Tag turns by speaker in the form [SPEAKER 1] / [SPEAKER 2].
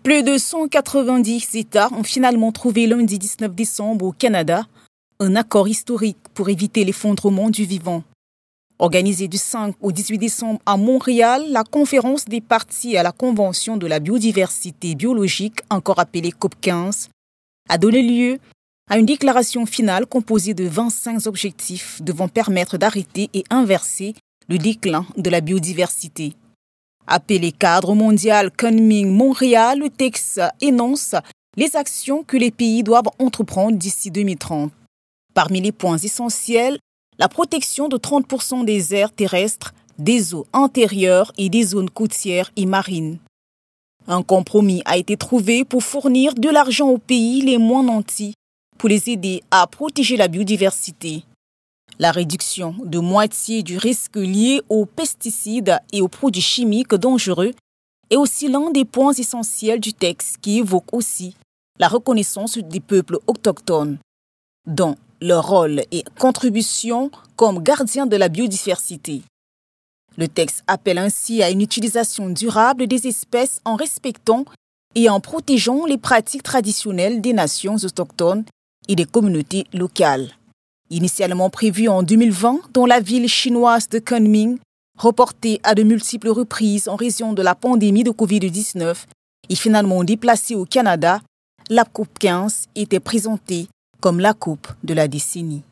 [SPEAKER 1] Plus de 190 États ont finalement trouvé lundi 19 décembre au Canada un accord historique pour éviter l'effondrement du vivant. Organisée du 5 au 18 décembre à Montréal, la conférence des parties à la Convention de la biodiversité biologique, encore appelée COP15, a donné lieu à une déclaration finale composée de 25 objectifs devant permettre d'arrêter et inverser le déclin de la biodiversité. Appelé Cadre mondial Kunming-Montréal, le texte énonce les actions que les pays doivent entreprendre d'ici 2030. Parmi les points essentiels, la protection de 30% des aires terrestres, des eaux intérieures et des zones côtières et marines. Un compromis a été trouvé pour fournir de l'argent aux pays les moins nantis pour les aider à protéger la biodiversité. La réduction de moitié du risque lié aux pesticides et aux produits chimiques dangereux est aussi l'un des points essentiels du texte qui évoque aussi la reconnaissance des peuples autochtones, dont leur rôle et contribution comme gardiens de la biodiversité. Le texte appelle ainsi à une utilisation durable des espèces en respectant et en protégeant les pratiques traditionnelles des nations autochtones et des communautés locales. Initialement prévu en 2020 dans la ville chinoise de Kunming, reporté à de multiples reprises en raison de la pandémie de Covid-19 et finalement déplacé au Canada, la COP15 était présentée comme la coupe de la décennie.